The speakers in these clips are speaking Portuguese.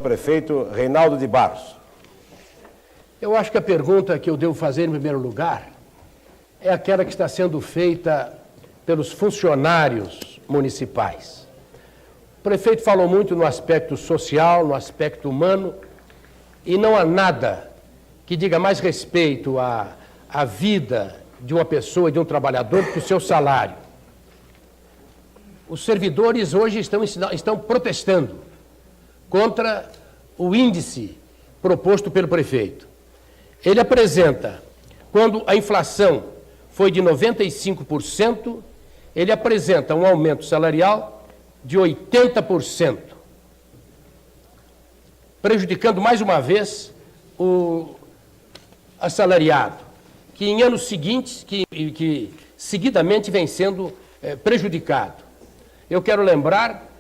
prefeito Reinaldo de Barros. Eu acho que a pergunta que eu devo fazer em primeiro lugar é aquela que está sendo feita pelos funcionários municipais. O prefeito falou muito no aspecto social, no aspecto humano, e não há nada que diga mais respeito à vida de uma pessoa, de um trabalhador, que o seu salário. Os servidores hoje estão protestando contra o índice proposto pelo prefeito. Ele apresenta, quando a inflação foi de 95%, ele apresenta um aumento salarial de 80%, prejudicando mais uma vez o assalariado, que em anos seguintes, que seguidamente vem sendo prejudicado. Eu quero lembrar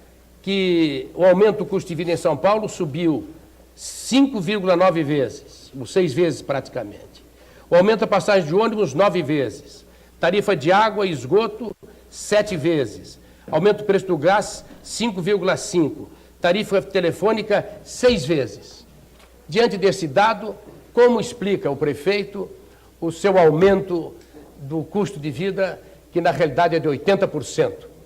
que o aumento do custo de vida em São Paulo subiu 5,9 vezes, ou 6 vezes praticamente. O aumento da passagem de ônibus, 9 vezes. Tarifa de água e esgoto, 7 vezes. Aumento do preço do gás, 5,5. Tarifa telefônica, 6 vezes. Diante desse dado, como explica o prefeito o seu aumento do custo de vida, que na realidade é de 80%?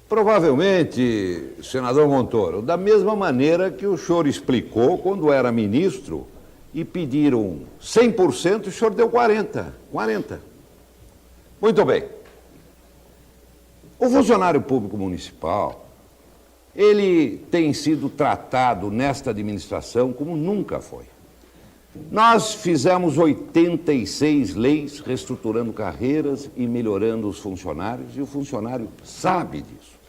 Provavelmente, senador Montoro, da mesma maneira que o senhor explicou quando era ministro e pediram 100% e o senhor deu 40%. Muito bem. O funcionário público municipal, ele tem sido tratado nesta administração como nunca foi. Nós fizemos 86 leis reestruturando carreiras e melhorando os funcionários, e o funcionário sabe disso.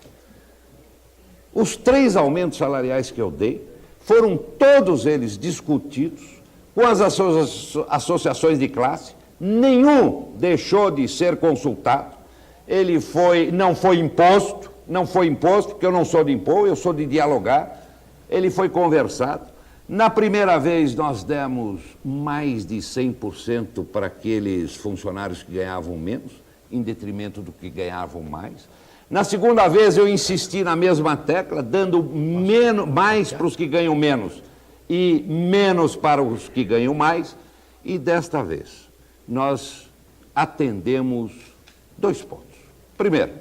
Os 3 aumentos salariais que eu dei foram todos eles discutidos com as associações de classe, nenhum deixou de ser consultado, não foi imposto, porque eu não sou de impor, eu sou de dialogar, ele foi conversado. Na primeira vez nós demos mais de 100% para aqueles funcionários que ganhavam menos, em detrimento do que ganhavam mais. Na segunda vez eu insisti na mesma tecla, dando mais para os que ganham menos e menos para os que ganham mais. E desta vez nós atendemos 2 pontos. Primeiro,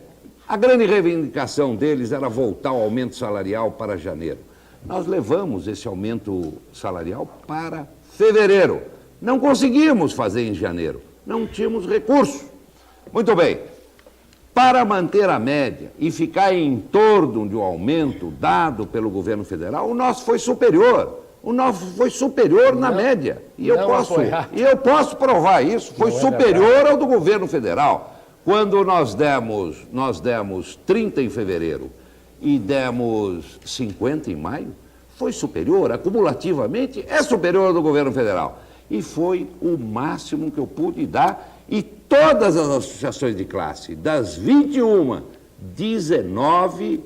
a grande reivindicação deles era voltar o aumento salarial para janeiro. Nós levamos esse aumento salarial para fevereiro. Não conseguimos fazer em janeiro, não tínhamos recurso. Muito bem. Para manter a média e ficar em torno de um aumento dado pelo governo federal, o nosso foi superior. O nosso foi superior na média. E eu posso provar isso. Foi superior ao do governo federal. Quando nós demos 30 em fevereiro e demos 50 em maio, foi superior, acumulativamente, é superior ao do governo federal. E foi o máximo que eu pude dar. E todas as associações de classe, das 21, 19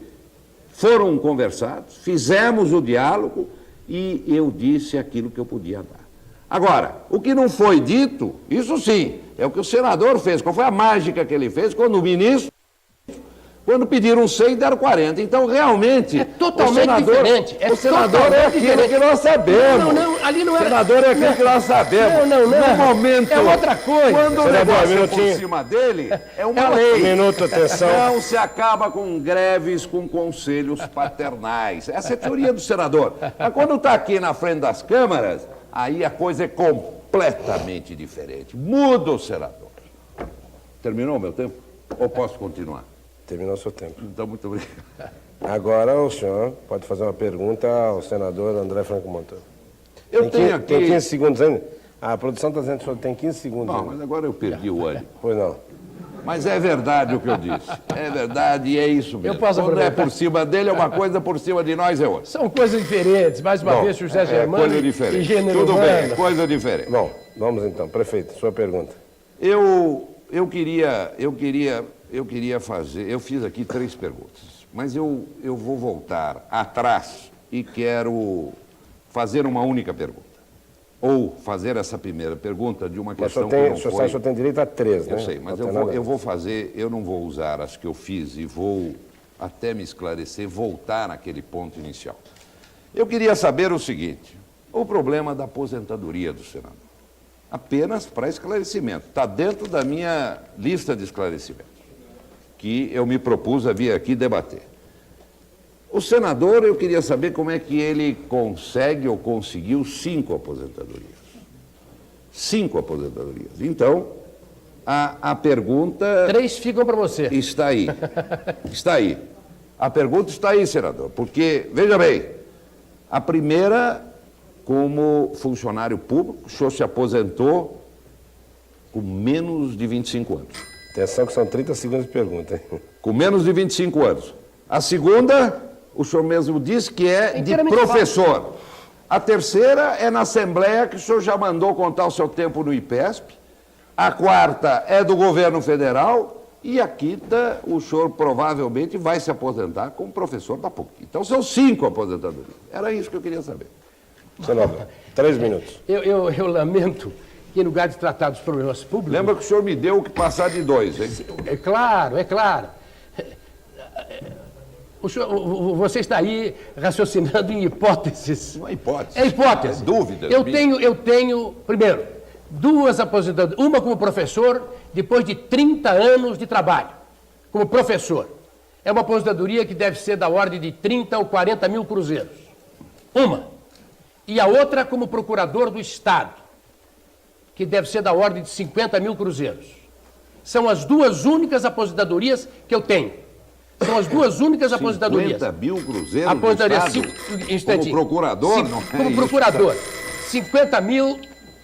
foram conversados, fizemos o diálogo e eu disse aquilo que eu podia dar. Agora, o que não foi dito, isso sim, é o que o senador fez. Qual foi a mágica que ele fez quando o ministro, quando pediram 100, deram 40. Então, realmente, é totalmente diferente. O senador é aquilo que nós sabemos. Ali não era... O senador é aquilo que nós sabemos. No momento... É outra coisa. Quando o negócio é por cima dele, é uma lei. Minuto, atenção. Não se acaba com greves, com conselhos paternais. Essa é a teoria do senador. Mas quando está aqui na frente das câmaras, aí a coisa é completamente diferente. Muda o senador. Terminou o meu tempo? Ou posso continuar? Terminou o seu tempo. Então, muito obrigado. Agora o senhor pode fazer uma pergunta ao senador André Franco Montoro. Eu tenho aqui... Tem 15 segundos ainda? A produção está dizendo que o senhor tem 15 segundos Não, ainda. mas agora eu perdi o ânimo. Pois não. Mas é verdade o que eu disse. É verdade e é isso mesmo. Quando é por cima dele é uma coisa, por cima de nós é outra. São coisas diferentes. Mais uma vez, José Germano coisa diferente. e gênero Tudo humano. bem, coisa diferente. Bom, vamos então. Prefeito, sua pergunta. Eu queria fazer... Eu fiz aqui 3 perguntas, mas eu vou voltar atrás e quero fazer uma única pergunta. Ou fazer essa primeira pergunta de uma questão que não foi... O senhor tem direito a 3, né? Eu sei, mas eu vou fazer... Eu não vou usar as que eu fiz e vou, até me esclarecer, voltar naquele ponto inicial. Eu queria saber o seguinte, o problema da aposentadoria do senador. Apenas para esclarecimento. Está dentro da minha lista de esclarecimentos, que eu me propus a vir aqui debater. O senador, eu queria saber como é que ele consegue ou conseguiu 5 aposentadorias. 5 aposentadorias. Então, a pergunta... 3 ficam para você. Está aí. Está aí. A pergunta está aí, senador, porque, veja bem, a primeira, como funcionário público, o senhor se aposentou com menos de 25 anos. Atenção que são 30 segundos de pergunta, hein? Com menos de 25 anos. A segunda, o senhor mesmo disse que é de professor. A terceira é na Assembleia, que o senhor já mandou contar o seu tempo no IPESP. A quarta é do governo federal. E a quinta, o senhor provavelmente vai se aposentar como professor da PUC. Então são 5 aposentadorias. Era isso que eu queria saber. Senador, 3 minutos. Eu lamento que, em lugar de tratar dos problemas públicos... Lembra que o senhor me deu o que passar de 2, hein? É claro, é claro. Você está aí raciocinando em hipóteses. Uma hipótese. É hipótese. É dúvida. Eu tenho, primeiro, 2 aposentadorias. Uma como professor, depois de 30 anos de trabalho, como professor. É uma aposentadoria que deve ser da ordem de 30 ou 40 mil cruzeiros. Uma. E a outra como procurador do Estado, que deve ser da ordem de 50 mil cruzeiros. São as 2 únicas aposentadorias que eu tenho. São as 2 únicas aposentadorias. 50 mil cruzeiros aposentadoria, do Estado? instantinho. Como procurador? Não é como isso, procurador. tá? 50 mil,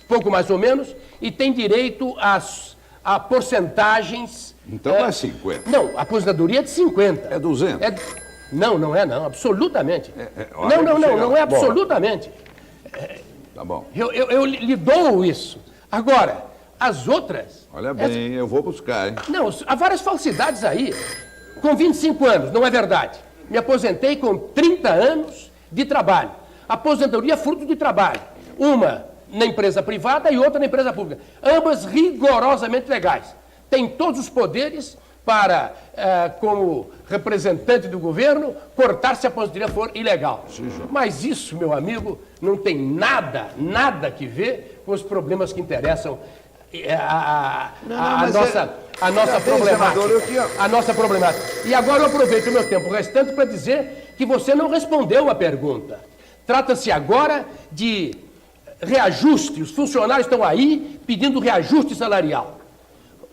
pouco mais ou menos, e tem direito a porcentagens... Então não é 50. Não, a aposentadoria é de 50. É 200. Não é não, absolutamente. Não é Bom. absolutamente. Tá bom. Eu lhe dou isso. Agora, as outras... Olha bem, eu vou buscar, hein? Não, há várias falsidades aí. Com 25 anos, não é verdade. Me aposentei com 30 anos de trabalho. Aposentadoria fruto de trabalho. Uma na empresa privada e outra na empresa pública. Ambas rigorosamente legais. Tem todos os poderes para, como representante do governo, cortar se a aposentadoria for ilegal. Mas isso, meu amigo, não tem nada que ver com os problemas que interessam a nossa problemática. A nossa problemática. E agora eu aproveito o meu tempo restante para dizer que você não respondeu a pergunta. Trata-se agora de reajuste. Os funcionários estão aí pedindo reajuste salarial.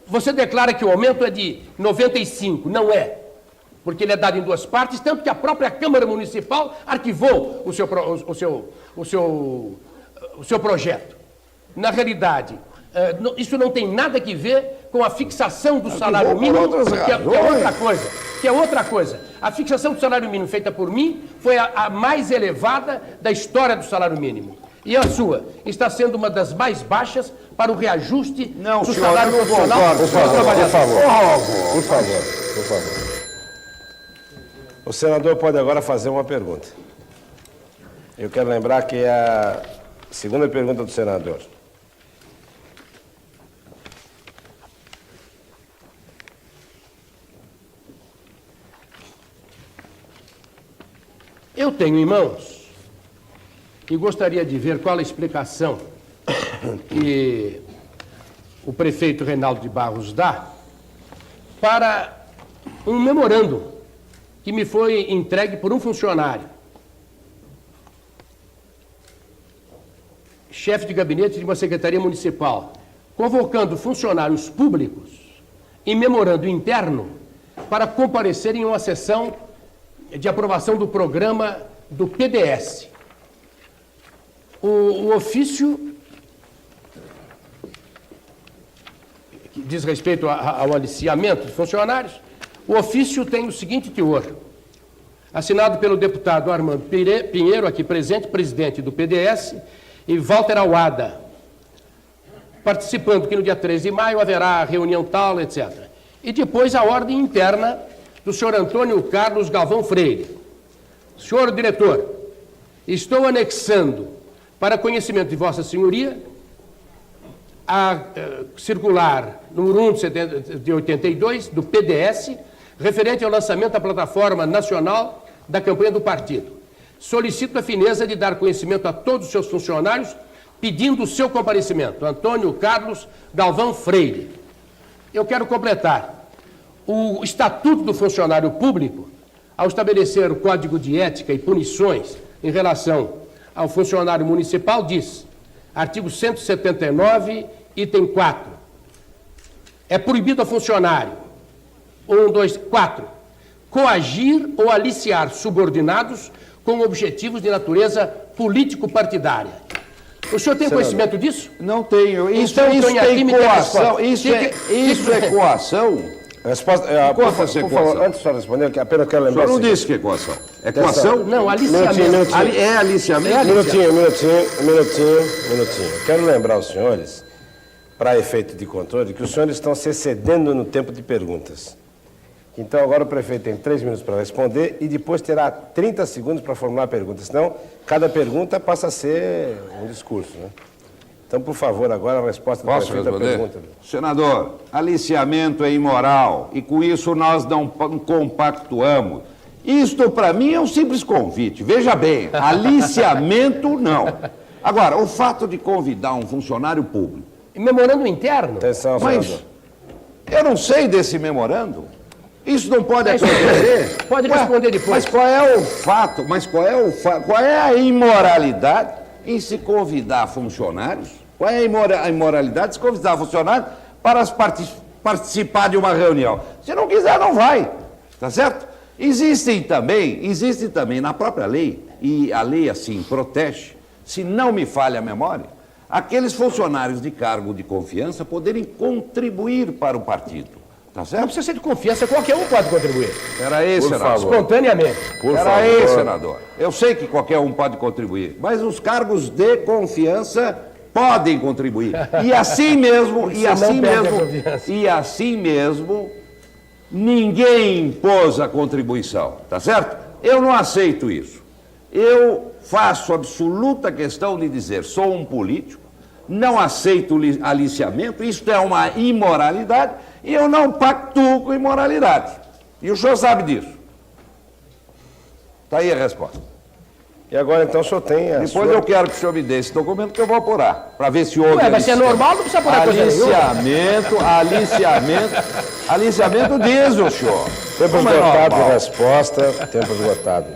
Você declara que o aumento é de 95, não é, porque ele é dado em 2 partes, tanto que a própria Câmara Municipal arquivou o seu projeto. Na realidade, isso não tem nada que ver com a fixação do salário mínimo, que é outra coisa. A fixação do salário mínimo feita por mim foi a mais elevada da história do salário mínimo. E a sua está sendo uma das mais baixas para o reajuste do salário profissional dos trabalhadores. Por favor. O senador pode agora fazer uma pergunta. Eu quero lembrar que é a segunda pergunta do senador. Eu tenho em mãos e gostaria de ver qual a explicação que o prefeito Reinaldo de Barros dá para um memorando que me foi entregue por um funcionário, chefe de gabinete de uma secretaria municipal, convocando funcionários públicos em memorando interno para comparecerem em uma sessão de aprovação do programa do PDS. O ofício que diz respeito ao aliciamento de funcionários, o ofício tem o seguinte teor: assinado pelo deputado Armando Pinheiro, aqui presente, presidente do PDS, e Walter Awada, participando que no dia 13 de maio haverá reunião tal, etc. E depois a ordem interna do senhor Antônio Carlos Galvão Freire. Senhor diretor, estou anexando para conhecimento de Vossa Senhoria a circular número 1 de 82 do PDS, referente ao lançamento da plataforma nacional da campanha do partido. solicito a fineza de dar conhecimento a todos os seus funcionários, pedindo o seu comparecimento. Antônio Carlos Galvão Freire. Eu quero completar. O Estatuto do Funcionário Público, ao estabelecer o Código de Ética e punições em relação ao funcionário municipal, diz, artigo 179, item 4, é proibido a funcionário, 4, coagir ou aliciar subordinados com objetivos de natureza político-partidária. O senhor tem conhecimento disso? Não tenho. Isso Então, tem coação. Isso é coação. Resposta, por favor, antes de só responder, que apenas quero O lembrar... senhor não disse que é coação. É coação? Não, aliciamento. É aliciamento? Minutinho. Quero lembrar aos senhores, para efeito de controle, que os senhores estão se excedendo no tempo de perguntas. Então, agora o prefeito tem 3 minutos para responder e depois terá 30 segundos para formular a pergunta. Senão, cada pergunta passa a ser um discurso, né? Então, por favor, agora a resposta do prefeito à pergunta. Senador, aliciamento é imoral e com isso nós não compactuamos. Isto, para mim, é um simples convite. Veja bem, aliciamento não. Agora, o fato de convidar um funcionário público... Memorando interno? Atenção, senador. Mas eu não sei desse memorando. Isso não pode acontecer. Pode responder depois. Mas qual é o fato? Qual é a imoralidade em se convidar funcionários? Qual é a imoralidade de se convidar funcionários para participar de uma reunião? Se não quiser, não vai. Tá certo? Existem também na própria lei, e a lei assim protege, se não me falha a memória, aqueles funcionários de cargo de confiança poderem contribuir para o partido. Tá certo? Não precisa ser de confiança, qualquer um pode contribuir. Era aí, senador. Espontaneamente. Era aí, senador. Eu sei que qualquer um pode contribuir, mas os cargos de confiança podem contribuir. E assim mesmo, ninguém impôs a contribuição, tá certo? Eu não aceito isso. Eu faço absoluta questão de dizer, sou um político, não aceito aliciamento, isto é uma imoralidade, e eu não pactuo com imoralidade. E o senhor sabe disso. Está aí a resposta. E agora, então, o senhor tem a Depois eu quero que o senhor me dê esse documento que eu vou apurar, para ver se houve... Ué, mas se é normal, não precisa apurar coisa nenhuma. Aliciamento diz o senhor. Tempo esgotado, resposta, tempo esgotado.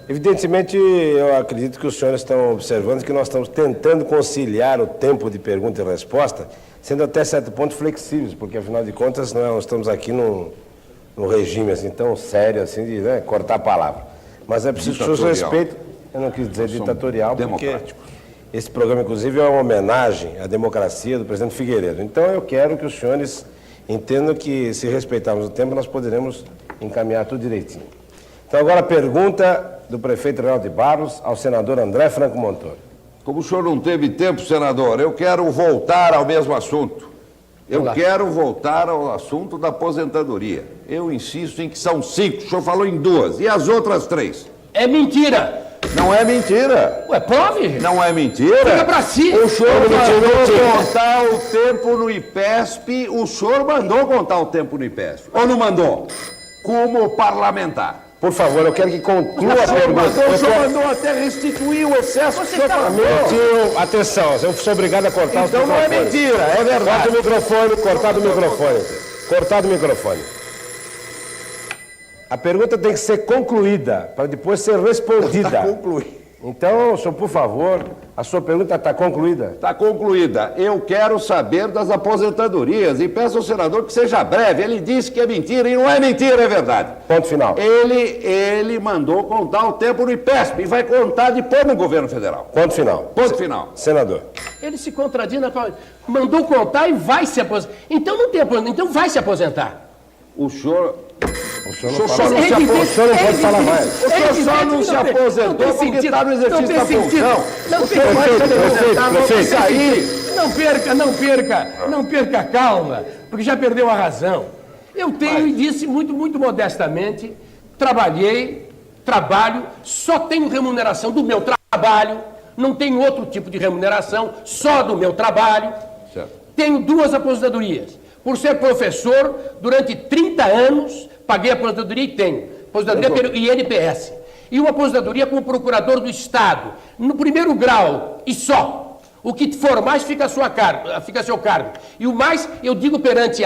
Evidentemente, eu acredito que os senhores estão observando que nós estamos tentando conciliar o tempo de pergunta e resposta, sendo até certo ponto flexíveis, porque, afinal de contas, nós estamos aqui num regime assim, tão sério assim, de cortar a palavra. Mas é preciso que os senhores respeitem, eu não quis dizer ditatorial, porque esse programa, inclusive, é uma homenagem à democracia do presidente Figueiredo. Então, eu quero que os senhores entendam que, se respeitarmos o tempo, nós poderemos encaminhar tudo direitinho. Então, agora a pergunta do prefeito Reinaldo de Barros ao senador André Franco Montoro. Como o senhor não teve tempo, senador, eu quero voltar ao mesmo assunto. Eu quero voltar ao assunto da aposentadoria. Eu insisto em que são 5, o senhor falou em 2. E as outras 3? É mentira. Não é mentira. Ué, prove. Não é mentira. Fica pra si. O senhor mandou contar o tempo no IPESP, o senhor mandou contar o tempo no IPESP. Ou não mandou? Como parlamentar. Por favor, eu quero que conclua a pergunta. O senhor mandou até restituir o excesso que o senhor falou. Atenção, eu sou obrigado a cortar os microfones. Então não é mentira, é verdade. Corta o microfone, cortado o microfone. Cortado o microfone. A pergunta tem que ser concluída, para depois ser respondida. Está concluída. Então, senhor, por favor, a sua pergunta está concluída? Está concluída. Eu quero saber das aposentadorias e peço ao senador que seja breve. Ele disse que é mentira e não é mentira, é verdade. Ponto final. Ele mandou contar o tempo no IPESP e vai contar depois no governo federal. Ponto final. Ponto final. Senador. Ele se contradiz, mandou contar e vai se aposentar. Então não tem aposentadoria, então vai se aposentar. O senhor não pode falar mais. O senhor só não se aposentou porque está no exercício da função. Não tem sentido. Não perca a calma, porque já perdeu a razão. Eu tenho, e disse muito modestamente, trabalho, só tenho remuneração do meu trabalho, não tenho outro tipo de remuneração, só do meu trabalho. Certo. Tenho 2 aposentadorias. Por ser professor, durante 30 anos, paguei a aposentadoria e tenho. Aposentadoria pelo INPS. e uma aposentadoria como procurador do Estado, no primeiro grau e só. O que for mais fica a seu cargo. E o mais, eu digo perante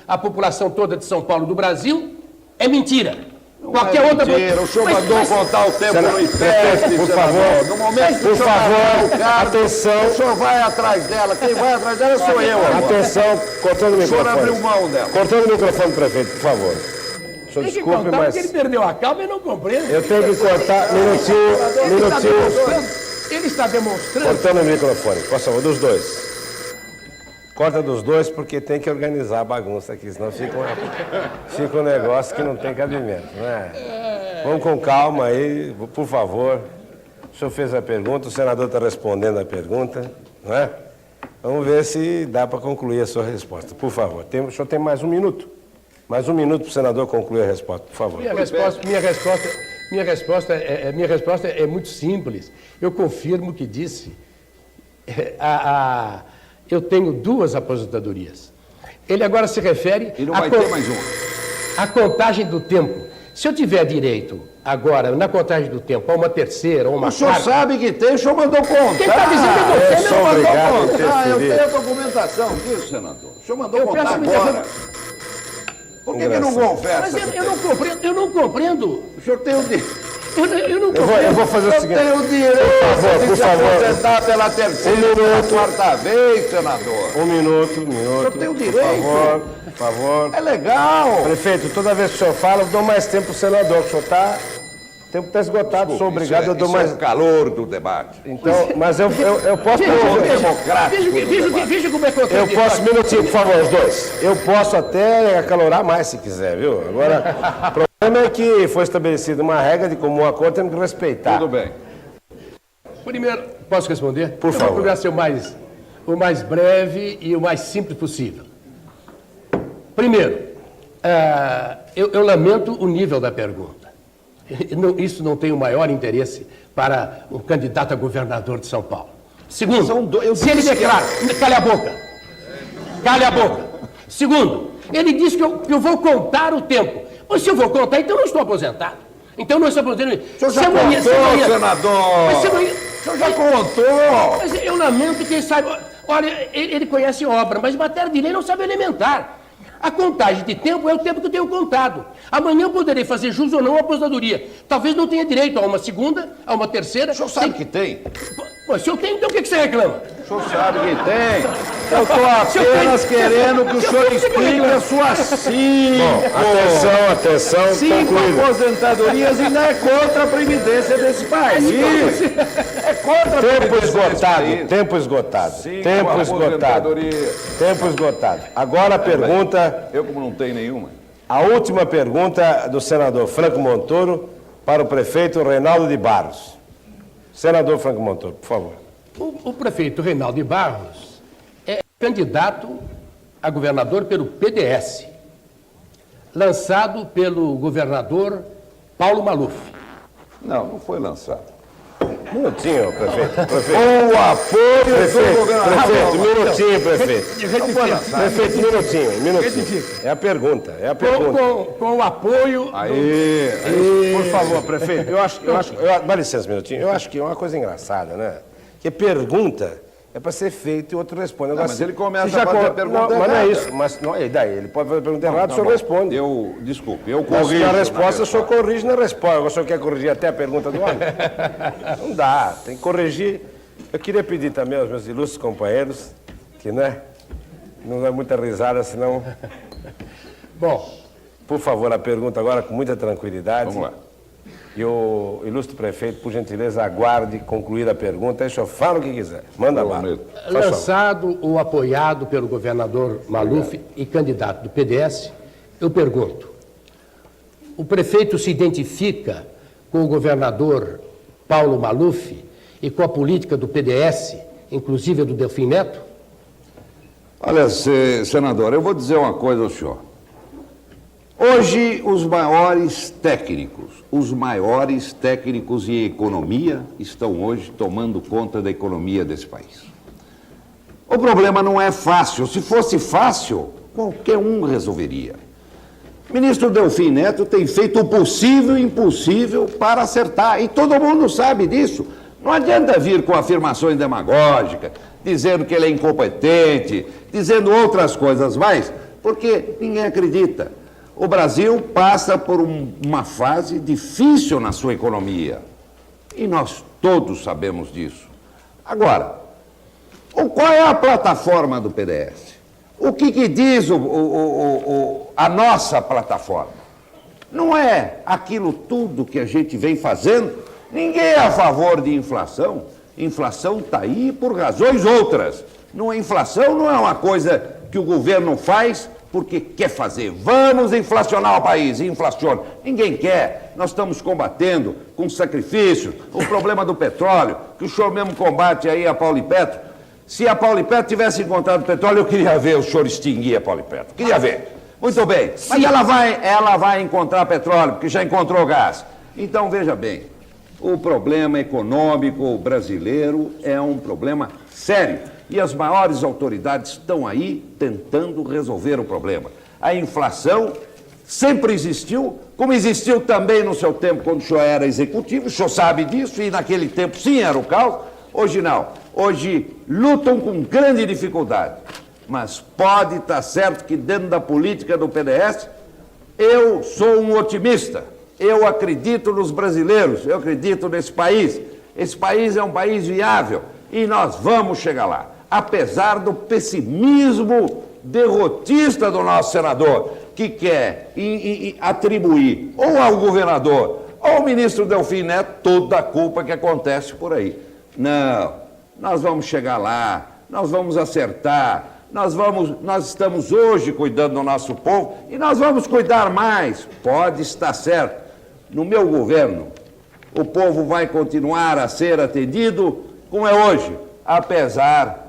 a população toda de São Paulo do Brasil, é mentira. Qualquer outra... Mentira, o senhor mandou contar o tempo no IPESP, por favor. No momento que Por favor, atenção. O senhor vai atrás dela. Quem vai atrás dela sou eu agora. Atenção, cortando o O senhor abriu microfone. mão dela. Cortando o microfone, prefeito, por favor. O senhor Tem que desculpe, contar mas porque ele perdeu a calma e não compreende. eu tenho que cortar. Minutinho. Ele está demonstrando. Cortando o microfone, por favor, dos dois. Corta dos dois porque tem que organizar a bagunça aqui, senão fica um negócio que não tem cabimento, né? Vamos com calma aí, por favor. O senhor fez a pergunta, o senador está respondendo a pergunta, não é? Vamos ver se dá para concluir a sua resposta, por favor. O senhor tem mais um minuto. Mais um minuto para o senador concluir a resposta, por favor. Minha resposta é muito simples. Eu confirmo o que disse. Eu tenho 2 aposentadorias. Ele agora se refere... E não vai ter mais uma. A contagem do tempo. Se eu tiver direito agora, na contagem do tempo, a uma terceira ou uma O senhor quarta... sabe que tem, o senhor mandou contar. Quem está dizendo é você, sou não obrigado a Eu interferir. tenho a documentação disso, senador. O senhor mandou Eu contar peço agora. Por que não conversa? Mas eu não compreendo. O senhor tem o direito. Eu não Eu compreendo. vou fazer o Eu seguinte. tenho o direito de por se favor. aposentar pela terceira, pela quarta vez, senador. Um minuto. Eu tenho Por direito. favor. É legal. Prefeito, toda vez que o senhor fala, eu dou mais tempo para o senador, que o senhor está... O tempo está esgotado, sou obrigado, eu dou mais... o calor do debate. Então, mas eu posso... Veja como é que Eu posso, minutinho, por favor, os dois. Eu posso até acalorar mais se quiser, viu? Agora, o problema é que foi estabelecida uma regra de comum acordo, temos que respeitar. Tudo bem. Primeiro, posso responder? Por favor. Eu vou procurar ser o mais breve e o mais simples possível. Primeiro, eu lamento o nível da pergunta. Isso não tem o maior interesse para um candidato a governador de São Paulo. Segundo, se ele declara... Cale a boca. Cale a boca. Segundo, ele diz que eu vou contar o tempo. Mas se eu vou contar, então eu não estou aposentado. Então eu não estou aposentado. O senhor já contou, senador. Mas se amanhã... O senhor já contou. Mas eu lamento que ele saiba... Olha, ele conhece obra, mas matéria de lei não sabe elementar. A contagem de tempo é o tempo que eu tenho contado. Amanhã eu poderei fazer jus ou não à aposentadoria. Talvez não tenha direito a uma segunda, a uma terceira. O senhor sabe que tem? Pô, se eu tenho, então o que você reclama? O senhor sabe que tem. Eu estou apenas querendo que o senhor explique a sua 5. Atenção, 5 concluído. aposentadorias e não é contra a previdência desse país. É contra a Tempo esgotado. aposentadorias. Tempo esgotado. Agora a pergunta, Eu, como não tenho nenhuma. a última pergunta do senador Franco Montoro para o prefeito Reinaldo de Barros. Senador Franco Montoro, por favor. O prefeito Reinaldo de Barros é candidato a governador pelo PDS, lançado pelo governador Paulo Maluf. Não foi lançado. Minutinho, prefeito. Com o apoio do governador. Prefeito, minutinho, prefeito. Não foi lançado. Prefeito, minutinho. É a pergunta. Com o apoio... Aí. Por favor, prefeito. Dá licença um minutinho. Eu acho que é uma coisa engraçada, né? Que pergunta é para ser feita e o outro responde. Agora, mas ele começa se já a fazer a pergunta Mas não é errada. isso. Mas não, e daí? Ele pode fazer a pergunta errada, o senhor responde. Desculpe, eu Mas corrijo. na resposta, o senhor corrige na resposta. Agora, o senhor quer corrigir até a pergunta do homem? Não dá, tem que corrigir. Eu queria pedir também aos meus ilustres companheiros que, né, não dá muita risada, senão... Bom, Por favor, a pergunta agora com muita tranquilidade. Vamos lá. E o ilustre prefeito, por gentileza, aguarde concluir a pergunta. Aí o senhor fala o que quiser. Manda bala. lançado ou apoiado pelo governador Maluf e candidato do PDS, eu pergunto, o prefeito se identifica com o governador Paulo Maluf e com a política do PDS, inclusive a do Delfim Neto? Olha, senador, eu vou dizer uma coisa ao senhor. Hoje, os maiores técnicos em economia estão hoje tomando conta da economia desse país. O problema não é fácil. Se fosse fácil, qualquer um resolveria. ministro Delfim Neto tem feito o possível e o impossível para acertar, e todo mundo sabe disso. Não adianta vir com afirmações demagógicas, dizendo que ele é incompetente, dizendo outras coisas mais, porque ninguém acredita. O Brasil passa por uma fase difícil na sua economia, e nós todos sabemos disso. Agora, qual é a plataforma do PDS? O que diz a nossa plataforma? Não é aquilo tudo que a gente vem fazendo. Ninguém é a favor de inflação. Inflação está aí por razões outras. Inflação não é uma coisa que o governo faz porque quer fazer. Vamos inflacionar o país, inflaciona. Ninguém quer. Nós estamos combatendo com sacrifício o problema do petróleo, que o senhor mesmo combate aí a Paulo e Petro. Se a Paulo e Petro tivesse encontrado petróleo, eu queria ver o senhor extinguir a Paulo e Petro. Queria ver. Muito bem. Mas ela vai encontrar petróleo, porque já encontrou gás. Então, veja bem, o problema econômico brasileiro é um problema sério. E as maiores autoridades estão aí tentando resolver o problema. A inflação sempre existiu, como existiu também no seu tempo, quando o senhor era executivo. O senhor sabe disso, e naquele tempo sim era o caos. Hoje não. Hoje lutam com grande dificuldade. Mas pode estar certo que dentro da política do PDS, eu sou um otimista. Eu acredito nos brasileiros, eu acredito nesse país. Esse país é um país viável e nós vamos chegar lá. Apesar do pessimismo derrotista do nosso senador, que quer atribuir ou ao governador ou ao ministro Delfim Neto toda a culpa que acontece por aí. Não, nós vamos chegar lá, nós vamos acertar, nós estamos hoje cuidando do nosso povo e nós vamos cuidar mais. Pode estar certo. No meu governo, o povo vai continuar a ser atendido como é hoje, apesar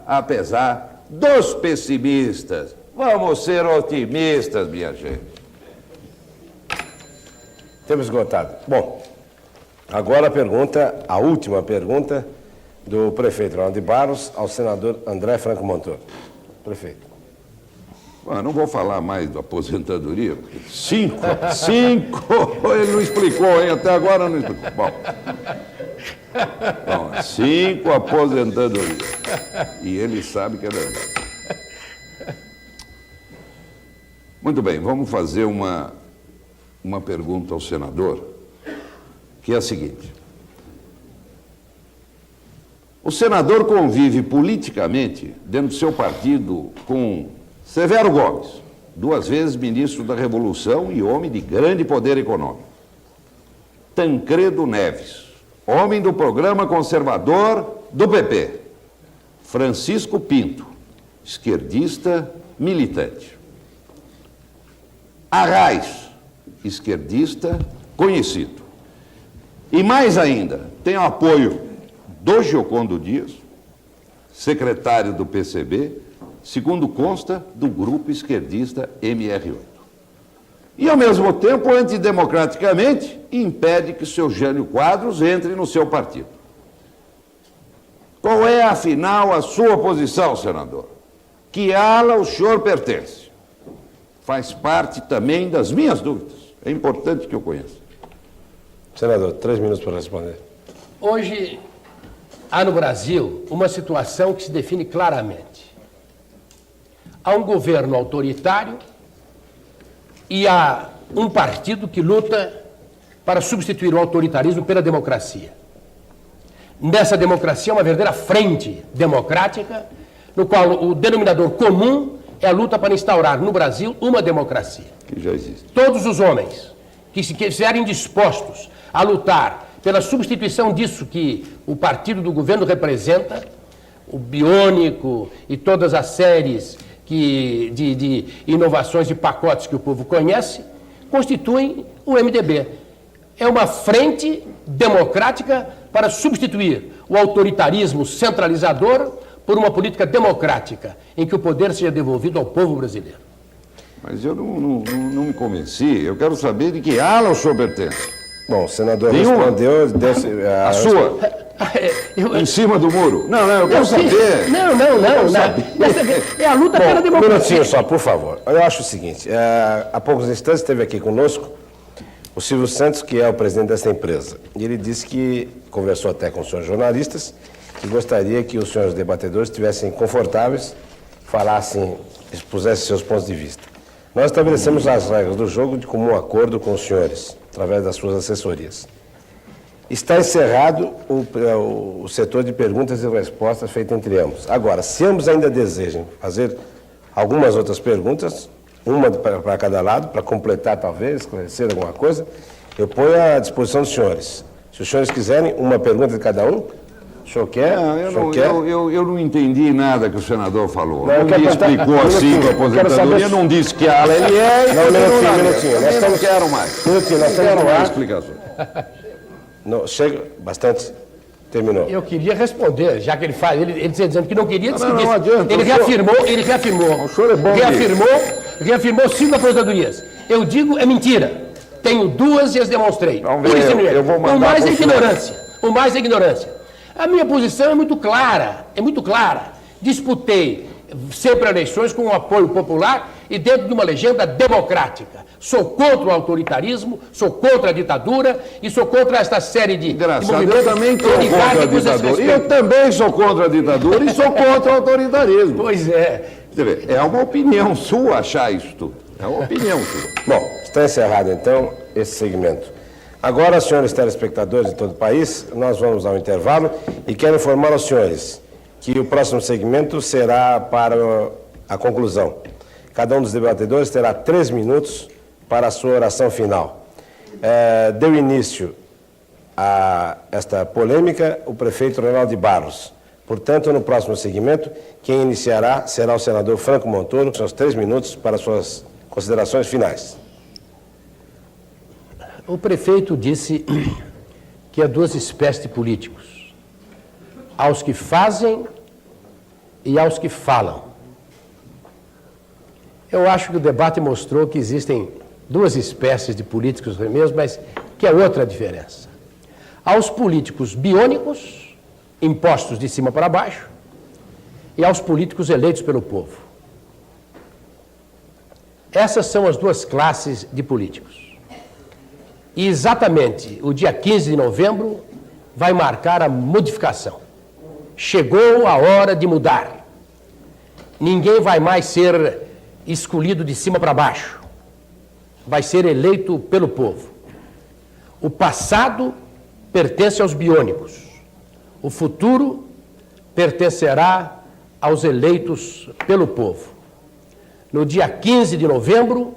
dos pessimistas. Vamos ser otimistas, minha gente. Temos esgotado. Bom, agora a última pergunta do prefeito Ronaldo de Barros ao senador André Franco Montoro. Prefeito. Bom, não vou falar mais da aposentadoria, porque cinco, ele não explicou, hein? Até agora não explicou. Bom, 5 aposentadorias. E ele sabe que é verdade. Muito bem, vamos fazer uma pergunta ao senador, que é a seguinte. O senador convive politicamente, dentro do seu partido, com Severo Gomes, 2 vezes ministro da Revolução e homem de grande poder econômico. Tancredo Neves, homem do programa conservador do PP. Francisco Pinto, esquerdista militante. Arraes, esquerdista conhecido. E mais ainda, tem o apoio do Giocondo Dias, secretário do PCB, segundo consta, do grupo esquerdista MR8. E, ao mesmo tempo, antidemocraticamente, impede que o seu Jânio Quadros entre no seu partido. Qual é, afinal, a sua posição, senador? Que ala o senhor pertence? Faz parte também das minhas dúvidas. É importante que eu conheça. Senador, 3 minutos para responder. Hoje, há no Brasil uma situação que se define claramente. Há um governo autoritário e há um partido que luta para substituir o autoritarismo pela democracia. Nessa democracia, uma verdadeira frente democrática, no qual o denominador comum é a luta para instaurar no Brasil uma democracia. Que já existe. Todos os homens que se estiverem dispostos a lutar pela substituição disso que o partido do governo representa, o biônico e todas as séries de inovações e pacotes que o povo conhece, constituem o MDB. É uma frente democrática para substituir o autoritarismo centralizador por uma política democrática, em que o poder seja devolvido ao povo brasileiro. Mas eu não me convenci. Eu quero saber de que ala o senhor pertence. Bom, o senador Nenhuma. respondeu... A sua. Em cima do muro? Não, eu quero saber. Não. É a luta pela Um democracia. minutinho só, por favor. Eu acho o seguinte, há poucos instantes esteve aqui conosco o Silvio Santos, que é o presidente dessa empresa. E ele disse que, conversou até com os senhores jornalistas, que gostaria que os senhores debatedores estivessem confortáveis, falassem, expusessem seus pontos de vista. Nós estabelecemos as regras do jogo de comum acordo com os senhores, através das suas assessorias. Está encerrado o setor de perguntas e respostas feito entre ambos. Agora, se ambos ainda desejam fazer algumas outras perguntas, uma para cada lado, para completar talvez, esclarecer alguma coisa, eu ponho à disposição dos senhores. Se os senhores quiserem, uma pergunta de cada um, o senhor quer? Eu não entendi nada que o senador falou. Não, eu Ele quero explicou perguntar- assim com a eu quero aposentadoria, saber- não disse que ala ele é. Não, minutinho. Nós Eu não estamos... quero mais. Minutinho, nós Não estamos quero no mais ar. explicações. Não, chega, bastante. Terminou. Eu queria responder, já que ele faz, ele dizendo que não queria, disse Não, que não disse. adianta, Ele o senhor- reafirmou. O senhor é bom Reafirmou 5 aposentadorias. Eu digo, é mentira. Tenho 2 e as demonstrei. Vamos ver, Por isso, eu vou mandar o mais é pro senhor. ignorância. O mais é ignorância. A minha posição é muito clara. Disputei sempre eleições com um apoio popular e dentro de uma legenda democrática. Sou contra o autoritarismo, sou contra a ditadura e sou contra esta série de Engraçado, eu também sou contra a ditadura. E eu também sou contra a ditadura e sou contra o autoritarismo. Pois é. Quer dizer, é uma opinião sua achar isso tudo. É uma opinião sua. Bom, está encerrado então esse segmento. Agora, senhores telespectadores de todo o país, nós vamos ao intervalo e quero informar aos senhores que o próximo segmento será para a conclusão. Cada um dos debatedores terá 3 minutos para a sua oração final. Deu início a esta polêmica o prefeito Ronaldo de Barros. Portanto, no próximo segmento, quem iniciará será o senador Franco Montoro, seus 3 minutos para suas considerações finais. O prefeito disse que há 2 espécies de políticos: aos que fazem e aos que falam. Eu acho que o debate mostrou que existem 2 espécies de políticos mesmo, mas que é outra a diferença. Aos políticos biônicos, impostos de cima para baixo, e aos políticos eleitos pelo povo. Essas são as 2 classes de políticos. E exatamente o dia 15 de novembro vai marcar a modificação. Chegou a hora de mudar. Ninguém vai mais ser escolhido de cima para baixo. Vai ser eleito pelo povo. O passado pertence aos biônicos. O futuro pertencerá aos eleitos pelo povo. No dia 15 de novembro,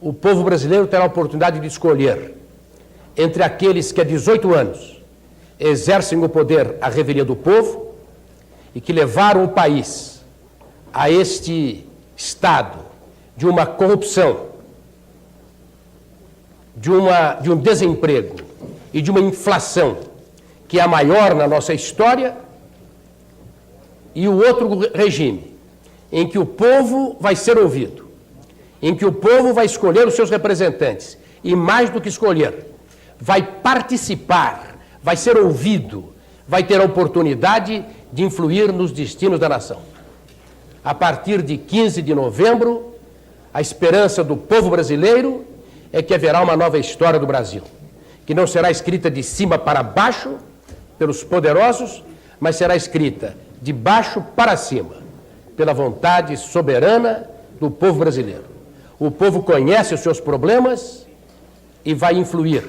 o povo brasileiro terá a oportunidade de escolher entre aqueles que há 18 anos exercem o poder à revelia do povo e que levaram o país a este estado de uma corrupção, de um desemprego e de uma inflação que é a maior na nossa história, e o outro regime, em que o povo vai ser ouvido, em que o povo vai escolher os seus representantes, e mais do que escolher, vai participar, vai ser ouvido, vai ter a oportunidade de influir nos destinos da nação. A partir de 15 de novembro, a esperança do povo brasileiro é que haverá uma nova história do Brasil, que não será escrita de cima para baixo, pelos poderosos, mas será escrita de baixo para cima, pela vontade soberana do povo brasileiro. O povo conhece os seus problemas e vai influir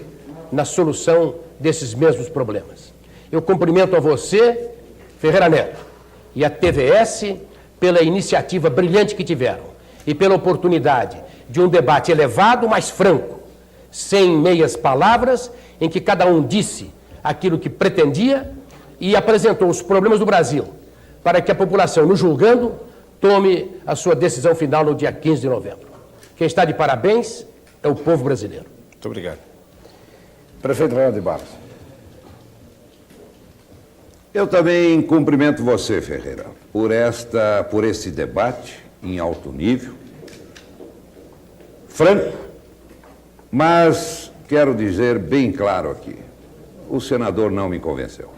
na solução desses mesmos problemas. Eu cumprimento a você, Ferreira Neto, e a TVS pela iniciativa brilhante que tiveram e pela oportunidade de um debate elevado, mas franco, sem meias palavras, em que cada um disse aquilo que pretendia e apresentou os problemas do Brasil para que a população, nos julgando, tome a sua decisão final no dia 15 de novembro. Quem está de parabéns é o povo brasileiro. Muito obrigado. Prefeito Ronaldo de Barros. Eu também cumprimento você, Ferreira, por esse debate em alto nível, franco, mas quero dizer bem claro aqui, o senador não me convenceu.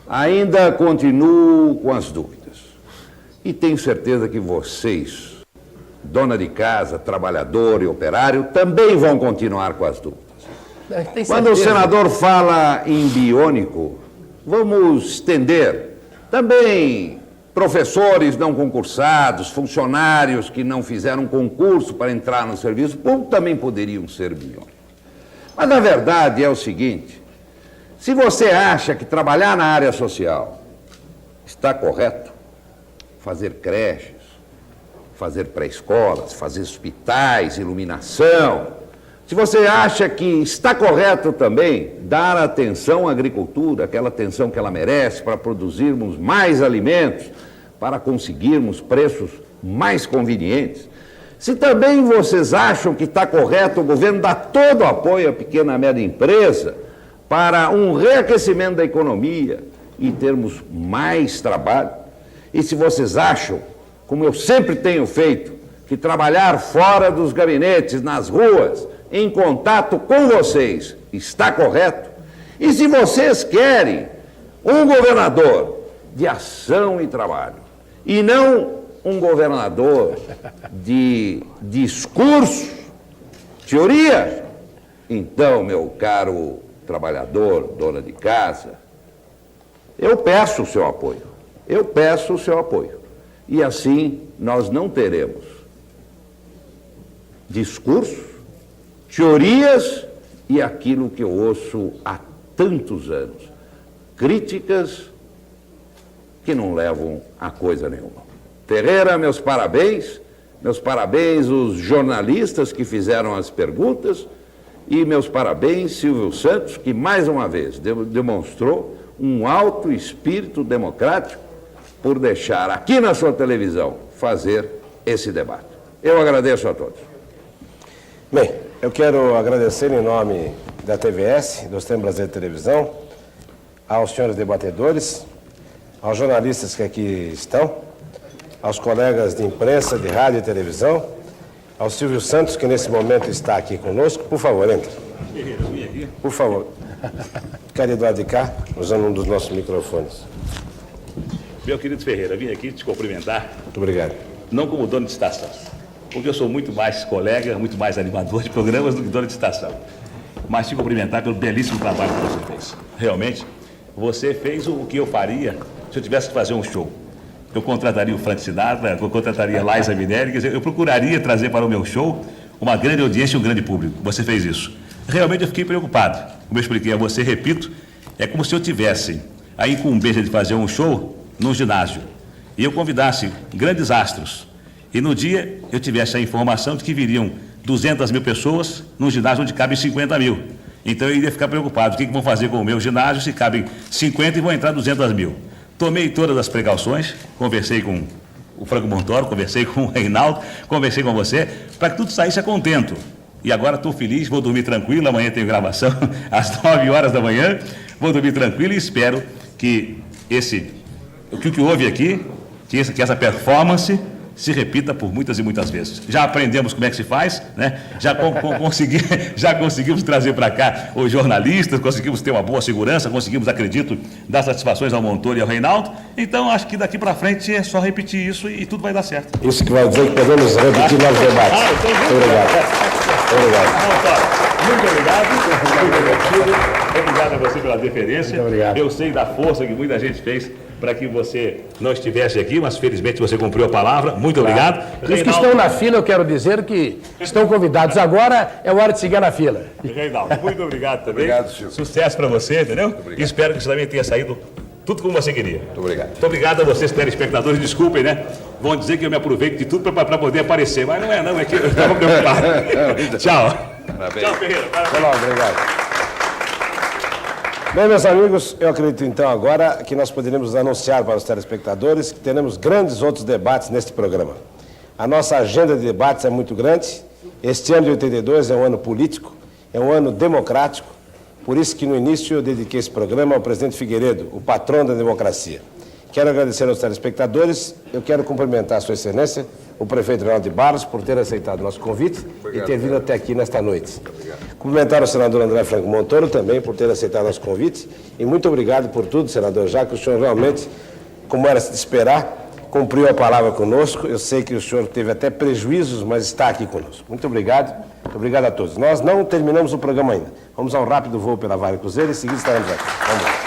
ainda continuo com as dúvidas. E tenho certeza que vocês, dona de casa, trabalhador e operário, também vão continuar com as dúvidas. Tem Quando o certeza? senador fala em biônico, vamos estender. Também professores não concursados, funcionários que não fizeram concurso para entrar no serviço público também poderiam ser biônicos. Mas a verdade é o seguinte: se você acha que trabalhar na área social está correto, fazer creches, fazer pré-escolas, fazer hospitais, iluminação, se você acha que está correto também dar atenção à agricultura, aquela atenção que ela merece para produzirmos mais alimentos, para conseguirmos preços mais convenientes, se também vocês acham que está correto o governo dar todo o apoio à pequena e média empresa para um reaquecimento da economia e termos mais trabalho, e se vocês acham, como eu sempre tenho feito, que trabalhar fora dos gabinetes, nas ruas, em contato com vocês, está correto, e se vocês querem um governador de ação e trabalho, e não um governador de discurso, teoria, então, meu caro trabalhador, dona de casa, eu peço o seu apoio. Eu peço o seu apoio. E assim nós não teremos discursos, teorias e aquilo que eu ouço há tantos anos, críticas que não levam a coisa nenhuma. Ferreira, meus parabéns os jornalistas que fizeram as perguntas e meus parabéns, Silvio Santos, que mais uma vez demonstrou um alto espírito democrático por deixar aqui na sua televisão fazer esse debate. Eu agradeço a todos. Bem, eu quero agradecer em nome da TVS, do Sistema Brasileiro de Televisão, aos senhores debatedores, aos jornalistas que aqui estão, aos colegas de imprensa, de rádio e televisão, ao Silvio Santos, que nesse momento está aqui conosco. Por favor, entre. Por favor. Ficar do lado de cá, usando um dos nossos microfones. Meu querido Ferreira, vim aqui te cumprimentar, Muito obrigado. não como dono de estação, porque eu sou muito mais colega, muito mais animador de programas do que dono de estação, mas te cumprimentar pelo belíssimo trabalho que você fez. Realmente, você fez o que eu faria se eu tivesse que fazer um show. Eu contrataria o Frank Sinatra, eu contrataria Liza Minelli, quer dizer, eu procuraria trazer para o meu show uma grande audiência e um grande público. Você fez isso. Realmente eu fiquei preocupado. Como eu expliquei a você, repito, é como se eu tivesse a incumbência de fazer um show num ginásio e eu convidasse grandes astros e no dia eu tivesse a informação de que viriam 200 mil pessoas num ginásio onde cabem 50 mil. Então eu iria ficar preocupado. O que vão fazer com o meu ginásio se cabem 50 e vão entrar 200 mil? Tomei todas as precauções, conversei com o Franco Montoro, conversei com o Reinaldo, conversei com você, para que tudo saísse a contento. E agora estou feliz, vou dormir tranquilo, amanhã tenho gravação às 9 horas da manhã, vou dormir tranquilo e espero que o que houve aqui, que essa performance se repita por muitas e muitas vezes. Já aprendemos como é que se faz, né? Já conseguimos trazer para cá os jornalistas, conseguimos ter uma boa segurança, conseguimos, acredito, dar satisfações ao Montoro e ao Reinaldo. Então, acho que daqui para frente é só repetir isso e tudo vai dar certo. Isso que vai dizer que podemos repetir novos debates. Muito obrigado. Obrigado. Montoro, muito obrigado. Muito divertido. Obrigado a você pela deferência. Muito obrigado. Eu sei da força que muita gente fez para que você não estivesse aqui, mas felizmente você cumpriu a palavra. Muito obrigado. Os que estão na fila, eu quero dizer que estão convidados. Agora é hora de seguir na fila. Reinaldo, muito obrigado também. Obrigado, Silvio. Sucesso para você, entendeu? E espero que você também tenha saído tudo como você queria. Muito obrigado. Muito obrigado a vocês, telespectadores. Desculpem, né? Vão dizer que eu me aproveito de tudo para poder aparecer, mas não é não, é que eu estava preocupado. Tchau. Parabéns. Tchau, Ferreira. Até logo, obrigado. Bem, meus amigos, eu acredito então agora que nós poderemos anunciar para os telespectadores que teremos grandes outros debates neste programa. A nossa agenda de debates é muito grande. Este ano de 82 é um ano político, é um ano democrático. Por isso que no início eu dediquei esse programa ao presidente Figueiredo, o patrão da democracia. Quero agradecer aos telespectadores. Eu quero cumprimentar a Sua Excelência, o prefeito Reinaldo de Barros, por ter aceitado o nosso convite e ter vindo até aqui nesta noite. Cumprimentar o senador André Franco Montoro também por ter aceitado o nosso convite. E muito obrigado por tudo, senador, já que o senhor realmente, como era de esperar, cumpriu a palavra conosco. Eu sei que o senhor teve até prejuízos, mas está aqui conosco. Muito obrigado a todos. Nós não terminamos o programa ainda. Vamos a um rápido voo pela Vale Cruzeiro e em seguida estaremos aqui. Vamos lá.